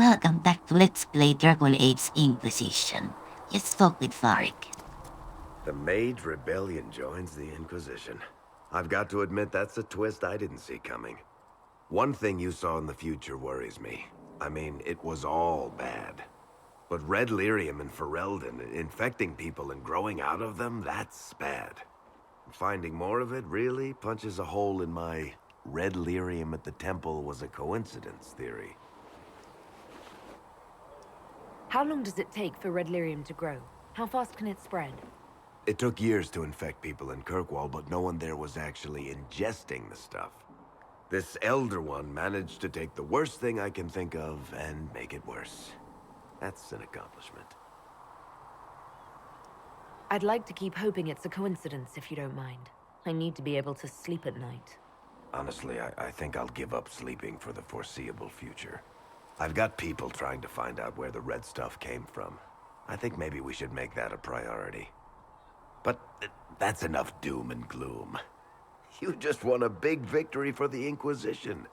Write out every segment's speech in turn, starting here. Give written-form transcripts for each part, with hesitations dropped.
Welcome back to Let's Play Dragon Age Inquisition. You spoke with Varric. The Mage Rebellion joins the Inquisition. I've got to admit that's a twist I didn't see coming. One thing you saw in the future worries me. I mean, it was all bad. But Red Lyrium and Ferelden, infecting people and growing out of them, that's bad. Finding more of it really punches a hole in my Red Lyrium at the temple was a coincidence theory. How long does it take for Red Lyrium to grow? How fast can it spread? It took years to infect people in Kirkwall, but no one there was actually ingesting the stuff. This Elder One managed to take the worst thing I can think of and make it worse. That's an accomplishment. I'd like to keep hoping it's a coincidence, if you don't mind. I need to be able to sleep at night. Honestly, I think I'll give up sleeping for the foreseeable future. I've got people trying to find out where the red stuff came from. I think maybe we should make that a priority. But that's enough doom and gloom. You just won a big victory for the Inquisition.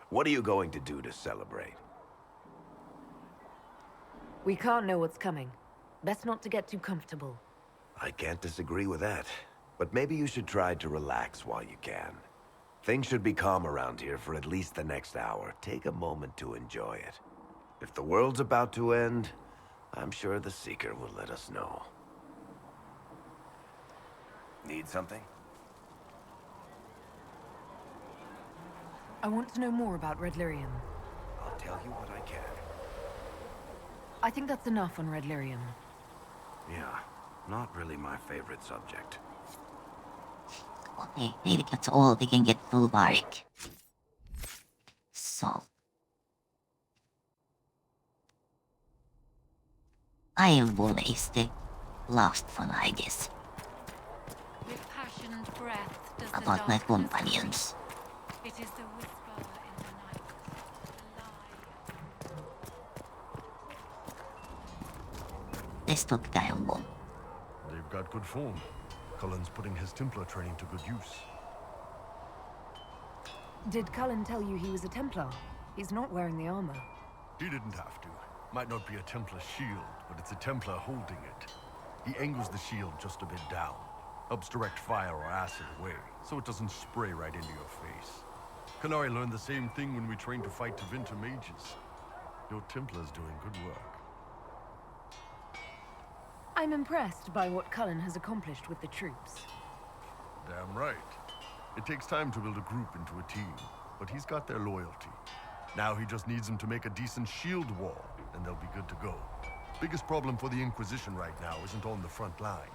What are you going to do to celebrate? We can't know what's coming. Best not to get too comfortable. I can't disagree with that. But maybe you should try to relax while you can. Things should be calm around here for at least the next hour. Take a moment to enjoy it. If the world's about to end, I'm sure the Seeker will let us know. Need something? I want to know more about Red Lyrium. I'll tell you what I can. I think that's enough on Red Lyrium. Yeah, not really my favorite subject. Okay, maybe that's all we can get through Varric. So... Ironborn is the last one, I guess. With passioned breath does the About my darkness companions. It is the whisper in the night, the lie. Let's talk to Ironborn. They've got good form. Cullen's putting his Templar training to good use. Did Cullen tell you he was a Templar? He's not wearing the armor. He didn't have to. Might not be a Templar shield, but it's a Templar holding it. He angles the shield just a bit down. Helps direct fire or acid away, so it doesn't spray right into your face. Canary learned the same thing when we trained to fight Tevinter mages. Your Templar's doing good work. I'm impressed by what Cullen has accomplished with the troops. Damn right. It takes time to build a group into a team, but he's got their loyalty. Now he just needs them to make a decent shield wall, and they'll be good to go. Biggest problem for the Inquisition right now isn't on the front line.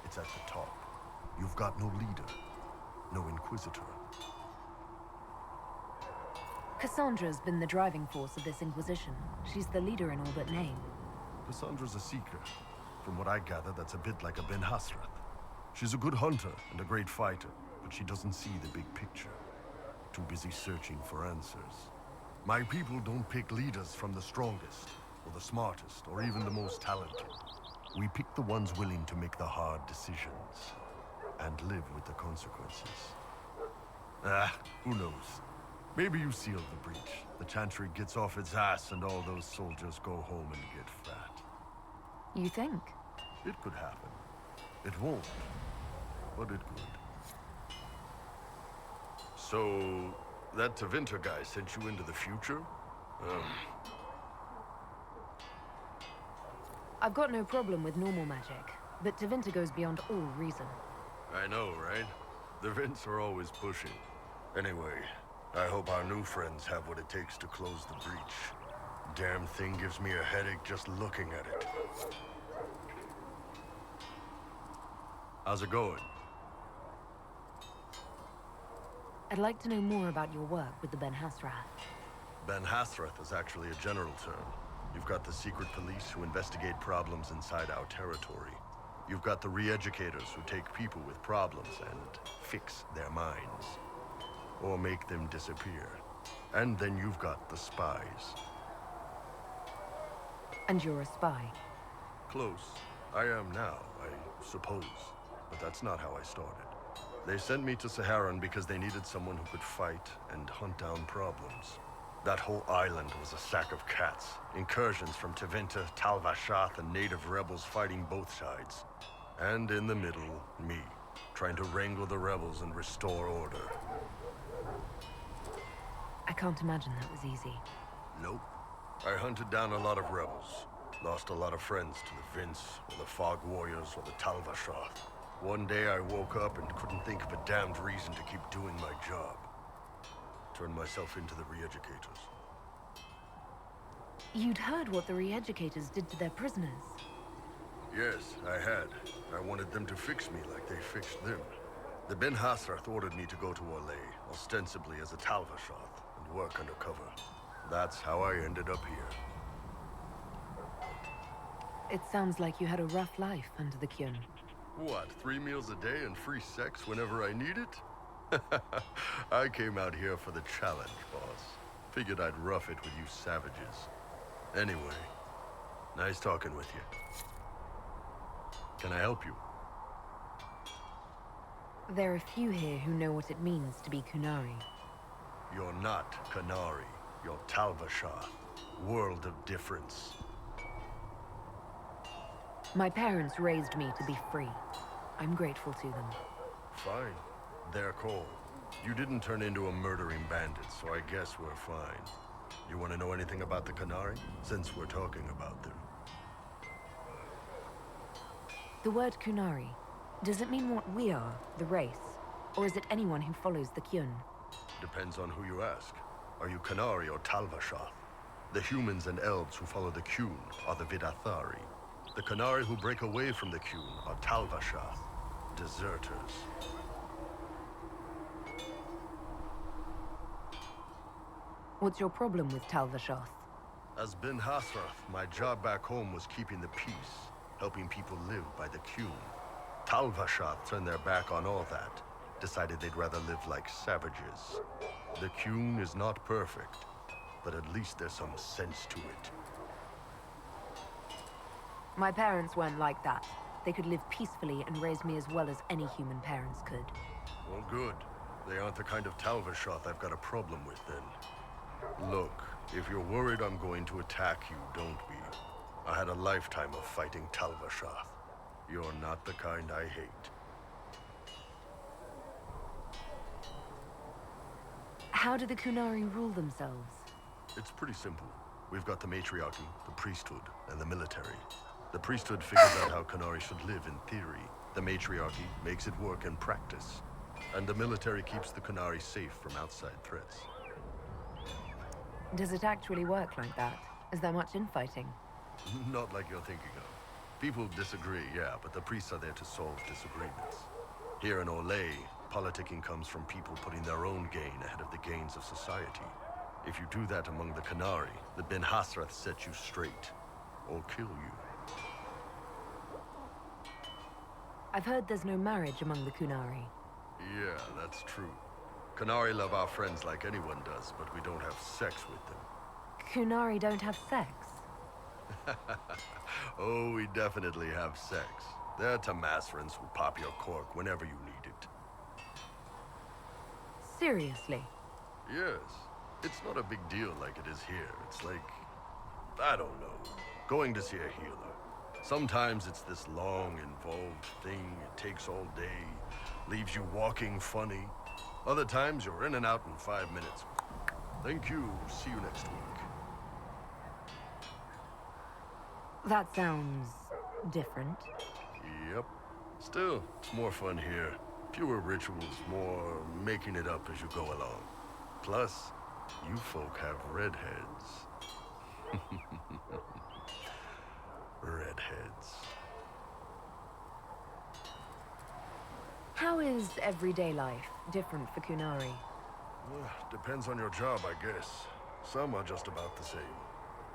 It's at the top. You've got no leader, no Inquisitor. Cassandra's been the driving force of this Inquisition. She's the leader in all but name. Cassandra's a seeker. From what I gather, that's a bit like a Ben Hasrath. She's a good hunter and a great fighter, but she doesn't see the big picture. Too busy searching for answers. My people don't pick leaders from the strongest, or the smartest, or even the most talented. We pick the ones willing to make the hard decisions, and live with the consequences. Who knows? Maybe you sealed the breach. The Chantry gets off its ass and all those soldiers go home and get fat. You think? It could happen. It won't, but it could. So, that Tevinter guy sent you into the future? I've got no problem with normal magic, but Tevinter goes beyond all reason. I know, right? The Vints are always pushing. Anyway, I hope our new friends have what it takes to close the breach. Damn thing gives me a headache just looking at it. How's it going? I'd like to know more about your work with the Ben Hasrath. Ben Hasrath is actually a general term. You've got the secret police who investigate problems inside our territory. You've got the re-educators who take people with problems and fix their minds. Or make them disappear. And then you've got the spies. And you're a spy. Close. I am now, I suppose. But that's not how I started. They sent me to Saharan because they needed someone who could fight and hunt down problems. That whole island was a sack of cats. Incursions from Tevinter, Tal-Vashath, and native rebels fighting both sides. And in the middle, me, trying to wrangle the rebels and restore order. I can't imagine that was easy. Nope. I hunted down a lot of rebels. Lost a lot of friends to the Vince, or the Fog Warriors, or the Tal-Vashath. One day I woke up and couldn't think of a damned reason to keep doing my job. Turned myself into the re-educators. You'd heard what the re-educators did to their prisoners. Yes, I had. I wanted them to fix me like they fixed them. The Ben Hasrath ordered me to go to Orlais, ostensibly as a Tal-Vashath, and work undercover. That's how I ended up here. It sounds like you had a rough life under the Kyun. What, 3 meals a day and free sex whenever I need it? I came out here for the challenge, boss. Figured I'd rough it with you savages. Anyway, nice talking with you. Can I help you? There are few here who know what it means to be Kunari. You're not Kanari. You're Tal-Vashath. World of difference. My parents raised me to be free. I'm grateful to them. Fine. Their call. You didn't turn into a murdering bandit, so I guess we're fine. You want to know anything about the Kanari? Since we're talking about them. The word Kunari, does it mean what we are, the race? Or is it anyone who follows the Kyun? Depends on who you ask. Are you Kanari or Tal-Vashath? The humans and elves who follow the Kyun are the Vidathari. The Kanari who break away from the Kyun are Tal-Vashath, deserters. What's your problem with Tal-Vashath? As Ben Hasrath, my job back home was keeping the peace, helping people live by the Kyun. Tal-Vashath turned their back on all that, decided they'd rather live like savages. The Kyun is not perfect, but at least there's some sense to it. My parents weren't like that. They could live peacefully and raise me as well as any human parents could. Well, good. They aren't the kind of Tal-Vashath I've got a problem with, then. Look, if you're worried I'm going to attack you, don't be. I had a lifetime of fighting Tal-Vashath. You're not the kind I hate. How do the Kunari rule themselves? It's pretty simple. We've got the matriarchy, the priesthood, and the military. The priesthood figures out how Kunari should live in theory. The matriarchy makes it work in practice. And the military keeps the Kunari safe from outside threats. Does it actually work like that? Is there much infighting? Not like you're thinking of. People disagree, yeah, but the priests are there to solve disagreements. Here in Orlais, politicking comes from people putting their own gain ahead of the gains of society. If you do that among the Kunari, the Ben Hasrath set you straight, or kill you. I've heard there's no marriage among the Kunari. Yeah, that's true. Kunari love our friends like anyone does, but we don't have sex with them. Kunari don't have sex? Oh, we definitely have sex. They're Tamasrans who pop your cork whenever you need it. Seriously? Yes. It's not a big deal like it is here. It's like, I don't know, going to see a healer. Sometimes it's this long, involved thing. It takes all day, leaves you walking funny. Other times you're in and out in 5 minutes. Thank you. See you next week. That sounds different. Yep. Still, it's more fun here. Fewer rituals, more making it up as you go along. Plus, you folk have redheads. Redheads. How is everyday life different for Kunari? Depends on your job, I guess. Some are just about the same.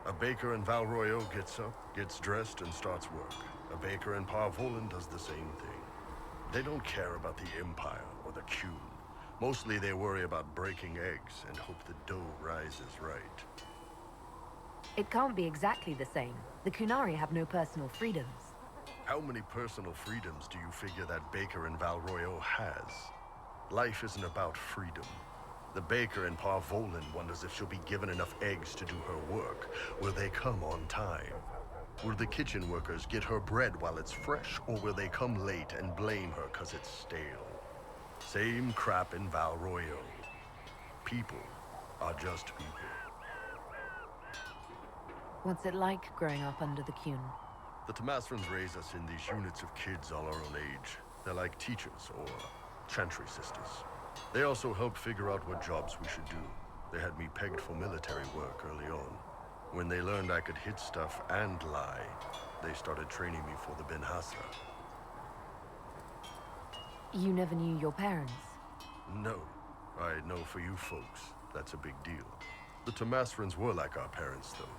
A baker in Val Royale gets up, gets dressed, and starts work. A baker in Parvolan does the same thing. They don't care about the Empire or the Kyun. Mostly they worry about breaking eggs and hope the dough rises right. It can't be exactly the same. The Kunari have no personal freedoms. How many personal freedoms do you figure that baker in Val Royale has? Life isn't about freedom. The baker in Parvolin wonders if she'll be given enough eggs to do her work. Will they come on time? Will the kitchen workers get her bread while it's fresh, or will they come late and blame her 'cause it's stale? Same crap in Val Royale. People are just people. What's it like growing up under the Kune? The Tomasrans raise us in these units of kids all our own age. They're like teachers or chantry sisters. They also help figure out what jobs we should do. They had me pegged for military work early on. When they learned I could hit stuff and lie, they started training me for the Ben Hasra. You never knew your parents? No. I know for you folks, that's a big deal. The Tomasrans were like our parents, though.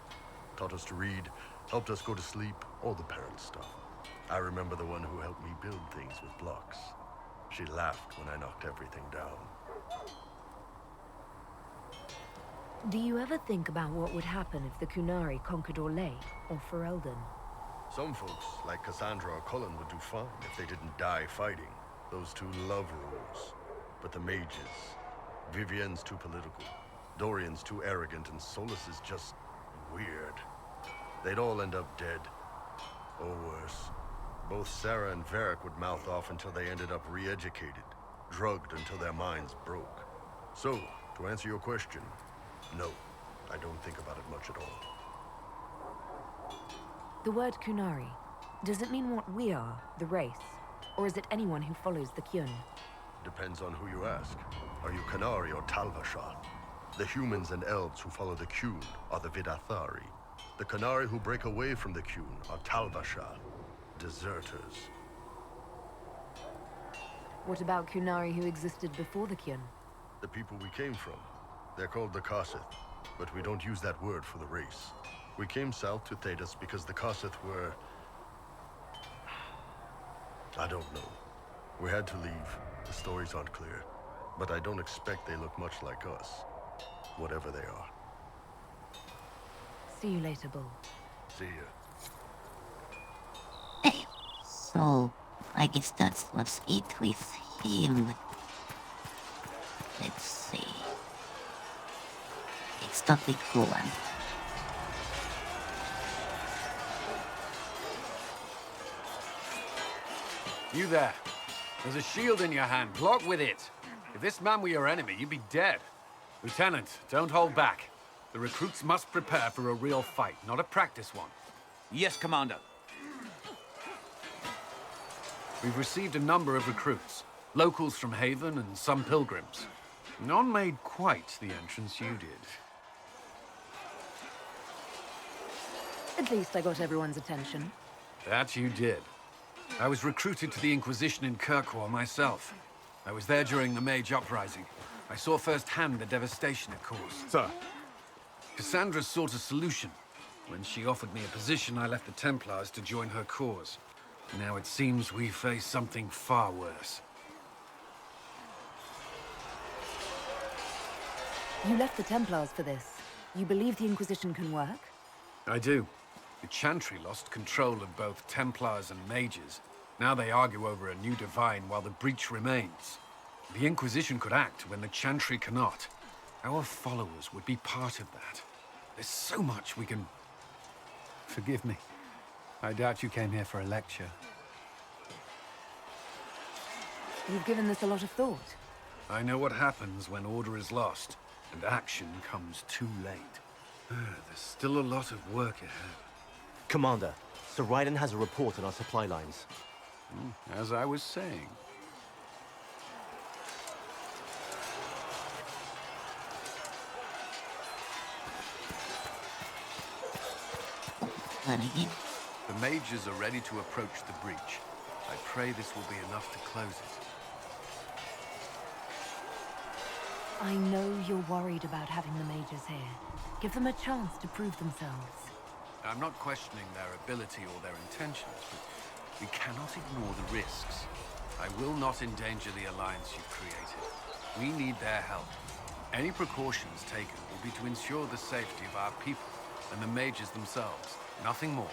Taught us to read, helped us go to sleep, all the parent stuff. I remember the one who helped me build things with blocks. She laughed when I knocked everything down. Do you ever think about what would happen if the Qunari conquered Orlais or Ferelden? Some folks, like Cassandra or Cullen, would do fine if they didn't die fighting. Those two love rules. But the mages, Vivienne's too political, Dorian's too arrogant, and Solus is just weird. They'd all end up dead. Or worse. Both Sarah and Varric would mouth off until they ended up re-educated, drugged until their minds broke. So, to answer your question, no, I don't think about it much at all. The word Qunari, does it mean what we are, the race? Or is it anyone who follows the Qun? Depends on who you ask. Are you Qunari or Talvashah? The humans and elves who follow the Qun are the Vidathari. The Qunari who break away from the Qun are Talvashah, deserters. What about Qunari who existed before the Qun? The people we came from. They're called the Kossith, but we don't use that word for the race. We came south to Thedas because the Kossith were... I don't know. We had to leave. The stories aren't clear. But I don't expect they look much like us. Whatever they are. See you later, Bull. See ya. So, I guess that's what's it with him. Let's see. It's totally Cullen. You there. There's a shield in your hand. Block with it. If this man were your enemy, you'd be dead. Lieutenant, don't hold back. The recruits must prepare for a real fight, not a practice one. Yes, Commander. We've received a number of recruits. Locals from Haven and some pilgrims. None made quite the entrance you did. At least I got everyone's attention. That you did. I was recruited to the Inquisition in Kirkwall myself. I was there during the Mage Uprising. I saw firsthand the devastation it caused. Sir. Cassandra sought a solution. When she offered me a position, I left the Templars to join her cause. Now it seems we face something far worse. You left the Templars for this. You believe the Inquisition can work? I do. The Chantry lost control of both Templars and Mages. Now they argue over a new divine while the breach remains. The Inquisition could act when the Chantry cannot. Our followers would be part of that. There's so much we can... Forgive me. I doubt you came here for a lecture. You've given this a lot of thought. I know what happens when order is lost, and action comes too late. There's still a lot of work ahead. Commander, Sir Raiden has a report on our supply lines. As I was saying. Again. The mages are ready to approach the breach. I pray this will be enough to close it. I know you're worried about having the mages here. Give them a chance to prove themselves. I'm not questioning their ability or their intentions, but we cannot ignore the risks. I will not endanger the alliance you've created. We need their help. Any precautions taken will be to ensure the safety of our people and the mages themselves. Nothing more.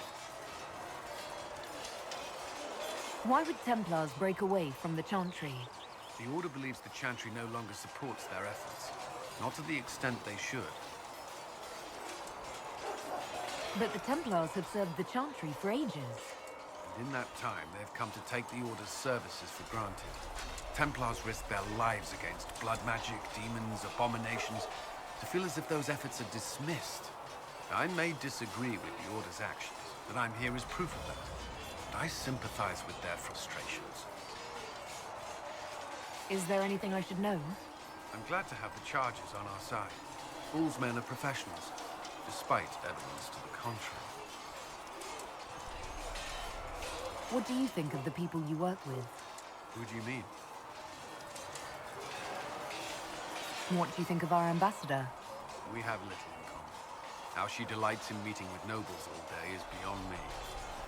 Why would Templars break away from the Chantry? The Order believes the Chantry no longer supports their efforts. not to the extent they should. But the Templars have served the Chantry for ages. And in that time, they've come to take the Order's services for granted. Templars risk their lives against blood magic, demons, abominations, to feel as if those efforts are dismissed. I may disagree with the Order's actions, but I'm here as proof of that. And I sympathize with their frustrations. Is there anything I should know? I'm glad to have the charges on our side. Bull's men are professionals, despite evidence to the contrary. What do you think of the people you work with? Who do you mean? What do you think of our ambassador? We have little in common. How she delights in meeting with nobles all day is beyond me.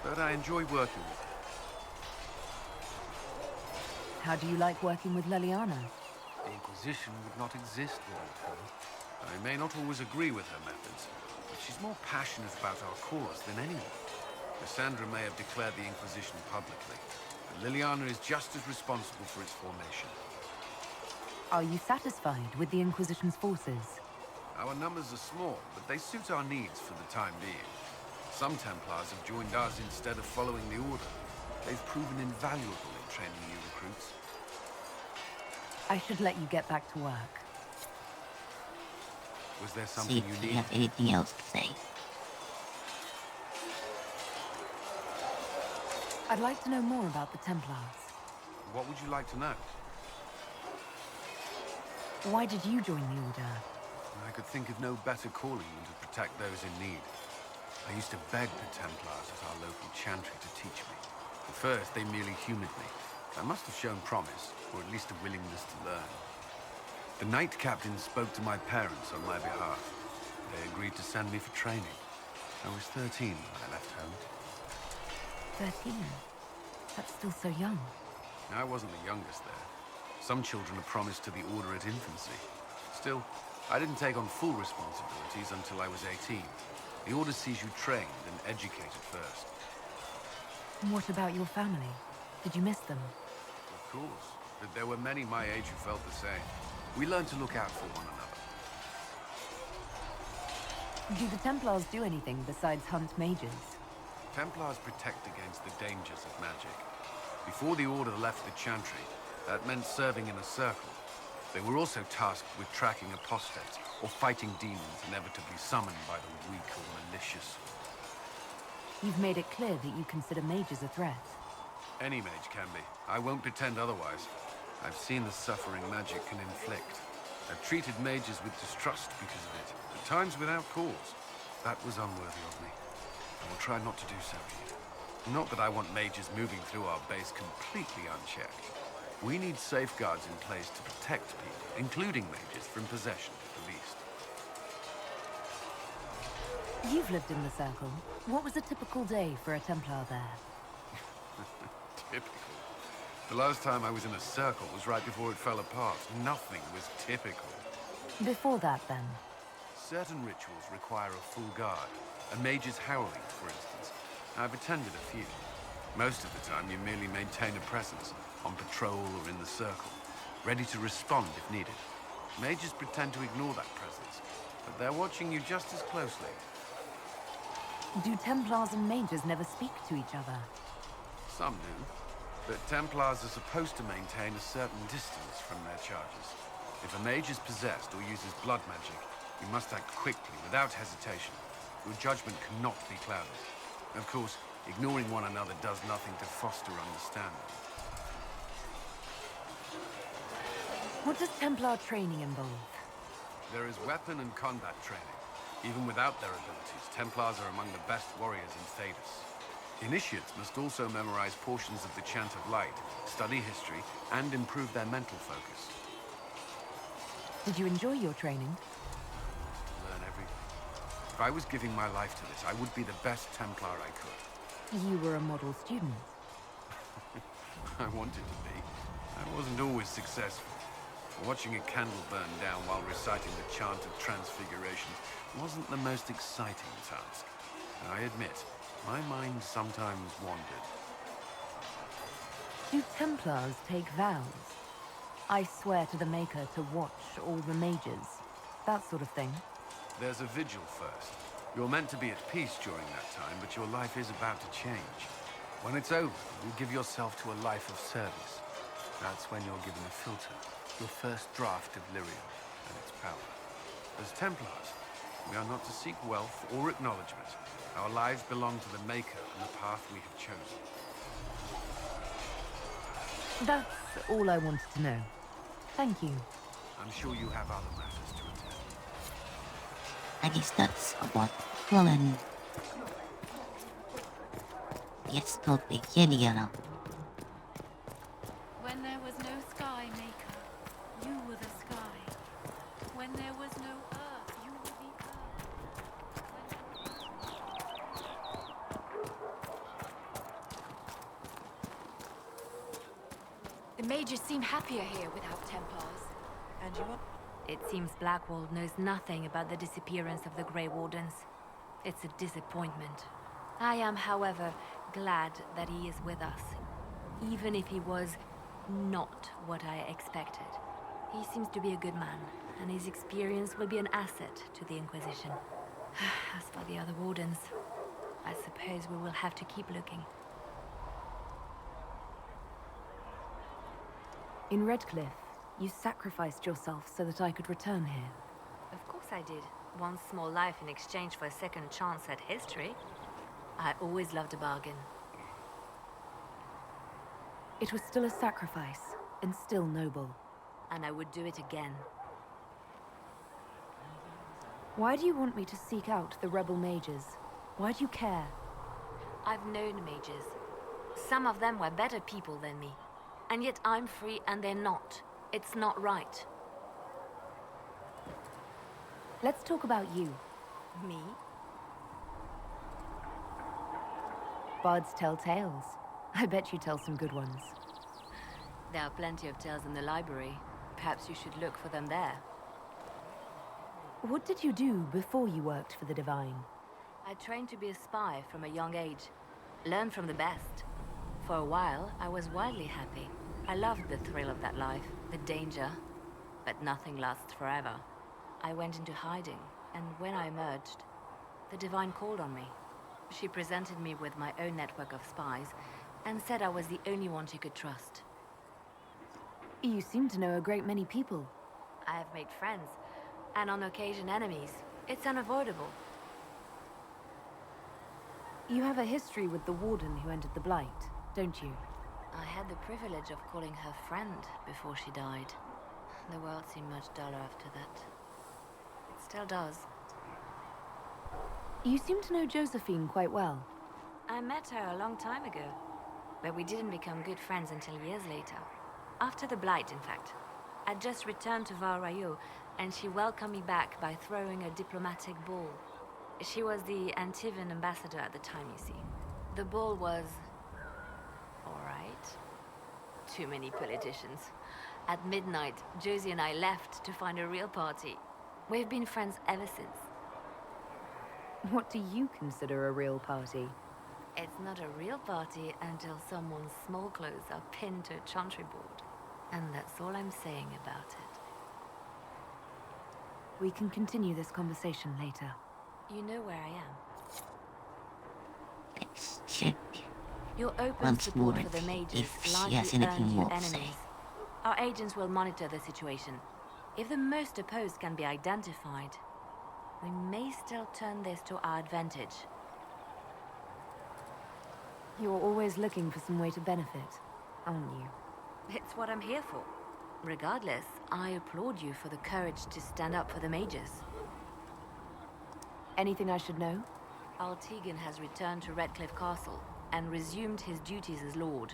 But I enjoy working with her. How do you like working with Leliana? The Inquisition would not exist without her. I may not always agree with her methods, but she's more passionate about our cause than anyone. Cassandra may have declared the Inquisition publicly, but Leliana is just as responsible for its formation. Are you satisfied with the Inquisition's forces? Our numbers are small, but they suit our needs for the time being. Some Templars have joined us instead of following the Order. They've proven invaluable in training new recruits. I should let you get back to work. Was there See something if you you need? have anything else to say. I'd like to know more about the Templars. What would you like to know? Why did you join the Order? I could think of no better calling than to protect those in need. I used to beg the Templars at our local chantry to teach me. At first, they merely humored me. I must have shown promise, or at least a willingness to learn. The Knight Captain spoke to my parents on my behalf. They agreed to send me for training. I was 13 when I left home. 13? That's still so young. I wasn't the youngest there. Some children are promised to the Order at infancy. Still, I didn't take on full responsibilities until I was 18. The Order sees you trained and educated first. And what about your family? Did you miss them? Of course, but there were many my age who felt the same. We learned to look out for one another. Do the Templars do anything besides hunt mages? Templars protect against the dangers of magic. Before the Order left the Chantry, that meant serving in a circle. They were also tasked with tracking apostates, or fighting demons inevitably summoned by the weak or malicious. You've made it clear that you consider mages a threat. Any mage can be. I won't pretend otherwise. I've seen the suffering magic can inflict. I've treated mages with distrust because of it, at times without cause. That was unworthy of me. I will try not to do so here. Not that I want mages moving through our base completely unchecked. We need safeguards in place to protect people, including mages, from possession at the least. You've lived in the Circle. What was a typical day for a Templar there? Typical. The last time I was in a circle was right before it fell apart. Nothing was typical. Before that, then? Certain rituals require a full guard. A mage's howling, for instance. I've attended a few. Most of the time, you merely maintain a presence, on patrol or in the circle, ready to respond if needed. Mages pretend to ignore that presence, but they're watching you just as closely. Do Templars and mages never speak to each other? Some do, but Templars are supposed to maintain a certain distance from their charges. If a mage is possessed or uses blood magic, you must act quickly, without hesitation. Your judgment cannot be clouded. Of course, ignoring one another does nothing to foster understanding. What does Templar training involve? There is weapon and combat training. Even without their abilities, Templars are among the best warriors in Thedas. Initiates must also memorize portions of the Chant of Light, study history, and improve their mental focus. Did you enjoy your training? Learn everything. If I was giving my life to this, I would be the best Templar I could. You were a model student. I wanted to be. I wasn't always successful. Watching a candle burn down while reciting the Chant of Transfiguration wasn't the most exciting task. I admit, my mind sometimes wandered. Do Templars take vows? I swear to the Maker to watch all the mages. that sort of thing. There's a vigil first. You're meant to be at peace during that time, but your life is about to change. When it's over, you give yourself to a life of service. That's when you're given a filter, your first draft of Lyrium and its power. As Templars, we are not to seek wealth or acknowledgement. Our lives belong to the Maker and the path we have chosen. That's all I wanted to know. Thank you. I'm sure you have other matters to attend. I guess that's what Cullen gets told by Leliana. When there was no sky maker, you were the sky. When there was no earth, you were the earth. The mages seem happier here without Templars. And you are... It seems Blackwall knows nothing about the disappearance of the Grey Wardens. It's a disappointment. I am, however, glad that he is with us, even if he was not what I expected. He seems to be a good man, and his experience will be an asset to the Inquisition. As for the other Wardens, I suppose we will have to keep looking. In Redcliffe, you sacrificed yourself so that I could return here. Of course I did. One small life in exchange for a second chance at history. I always loved a bargain. It was still a sacrifice, and still noble. And I would do it again. Why do you want me to seek out the rebel mages? Why do you care? I've known mages. Some of them were better people than me. And yet I'm free and they're not. It's not right. Let's talk about you. Me? Bards tell tales. I bet you tell some good ones. There are plenty of tales in the library. Perhaps you should look for them there. What did you do before you worked for the Divine? I trained to be a spy from a young age. Learned from the best. For a while, I was wildly happy. I loved the thrill of that life, the danger. But nothing lasts forever. I went into hiding, and when I emerged, the Divine called on me. She presented me with my own network of spies, and said I was the only one she could trust. You seem to know a great many people. I have made friends, and on occasion enemies. It's unavoidable. You have a history with the Warden who entered the Blight, don't you? I had the privilege of calling her friend before she died. The world seemed much duller after that. It still does. You seem to know Josephine quite well. I met her a long time ago, but we didn't become good friends until years later. After the Blight, in fact. I'd just returned to Varric, and she welcomed me back by throwing a diplomatic ball. She was the Antivan ambassador at the time, you see. The ball was... all right. Too many politicians. At midnight, Josie and I left to find a real party. We've been friends ever since. What do you consider a real party? It's not a real party until someone's small clothes are pinned to a chantry board. And that's all I'm saying about it. We can continue this conversation later. You know where I am. Let's check. Your open Once support more, for the mages if she largely has anything earned you more to say. enemies. Our agents will monitor the situation. If the most opposed can be identified, we may still turn this to our advantage. You're always looking for some way to benefit, aren't you? It's what I'm here for. Regardless, I applaud you for the courage to stand up for the mages. Anything I should know? Altegan has returned to Redcliffe Castle and resumed his duties as Lord.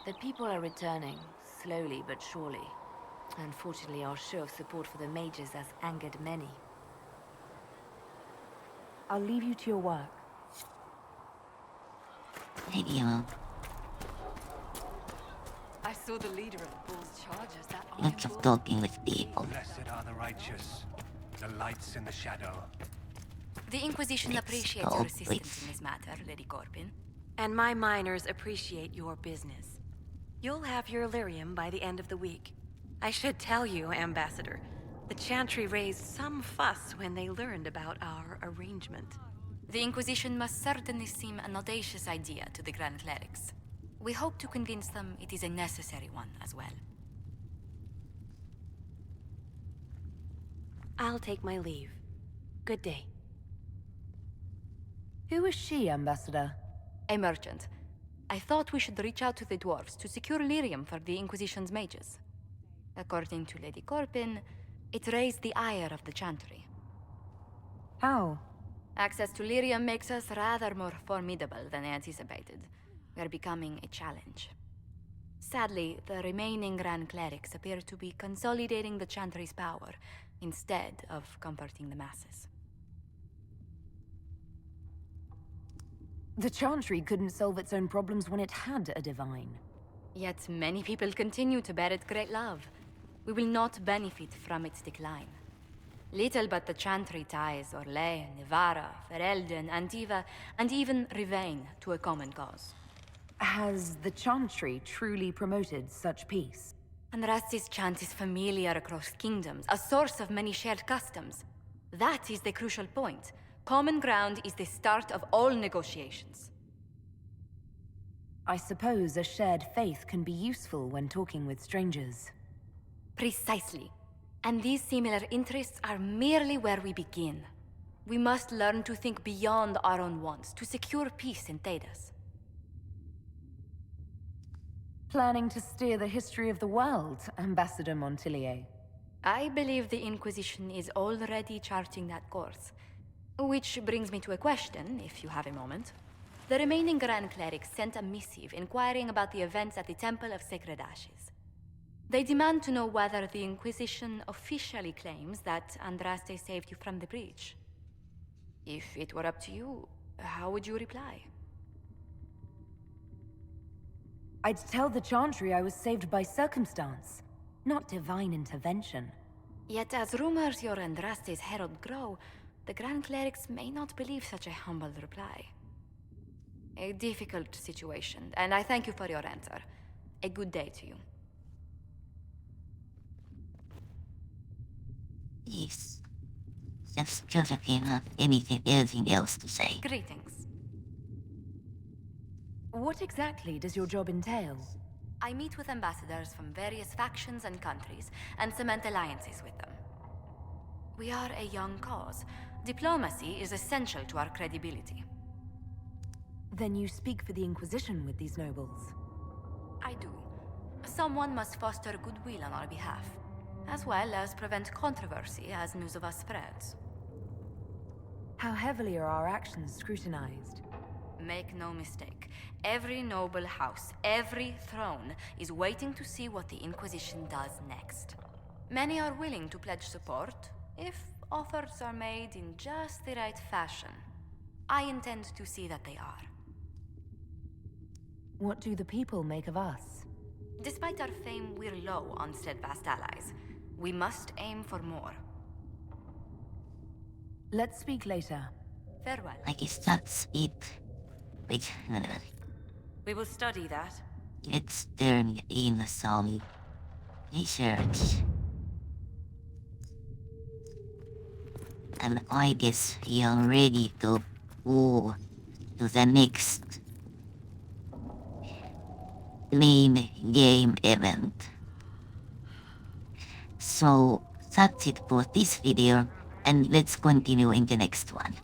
The people are returning, slowly but surely. Unfortunately, our show of support for the mages has angered many. I'll leave you to your work. Leliana, I saw the leader of the Bull's chargers, that lots of talking with people. Blessed are the righteous, the lights in the shadow. The Inquisition Let's appreciates go, your assistance please. in this matter, Lady Corbin. And my miners appreciate your business. You'll have your lyrium by the end of the week. I should tell you, Ambassador, The Chantry raised some fuss when they learned about our arrangement. The Inquisition must certainly seem an audacious idea to the Grand Clerics. We hope to convince them it is a necessary one as well. I'll take my leave. Good day. Who is she, Ambassador? A merchant. I thought we should reach out to the dwarves to secure lyrium for the Inquisition's mages. According to Lady Corpin, it raised the ire of the Chantry. How? Access to lyrium makes us rather more formidable than anticipated. We're becoming a challenge. Sadly, the remaining Grand Clerics appear to be consolidating the Chantry's power, instead of comforting the masses. The Chantry couldn't solve its own problems when it had a divine. Yet many people continue to bear it great love. We will not benefit from its decline. Little but the Chantry ties Orlais, Nevarra, Ferelden, Antiva, and even Rivain to a common cause. Has the Chantry truly promoted such peace? Andraste's chant is familiar across kingdoms, a source of many shared customs. That is the crucial point. Common ground is the start of all negotiations. I suppose a shared faith can be useful when talking with strangers. Precisely. And these similar interests are merely where we begin. We must learn to think beyond our own wants to secure peace in Thedas. Planning to steer the history of the world, Ambassador Montillier? I believe the Inquisition is already charting that course. Which brings me to a question, if you have a moment. The remaining Grand Clerics sent a missive inquiring about the events at the Temple of Sacred Ashes. They demand to know whether the Inquisition officially claims that Andraste saved you from the breach. If it were up to you, how would you reply? I'd tell the Chantry I was saved by circumstance, not divine intervention. Yet as rumors your Andraste's herald grow, the Grand Clerics may not believe such a humble reply. A difficult situation, and I thank you for your answer. A good day to you. Yes. Just Josephine have anything else to say. Greetings. What exactly does your job entail? I meet with ambassadors from various factions and countries, and cement alliances with them. We are a young cause. Diplomacy is essential to our credibility. Then you speak for the Inquisition with these nobles? I do. Someone must foster goodwill on our behalf, as well as prevent controversy as news of us spreads. How heavily are our actions scrutinized? Make no mistake, every noble house, every throne is waiting to see what the Inquisition does next. Many are willing to pledge support, if offers are made in just the right fashion. I intend to see that they are. What do the people make of us? Despite our fame, we're low on steadfast allies. We must aim for more. Let's speak later. Farewell. I guess that's it. Wait, We will study that. let's turn in some research. And I guess we are ready to go to the next main game event. So that's it for this video, and let's continue in the next one.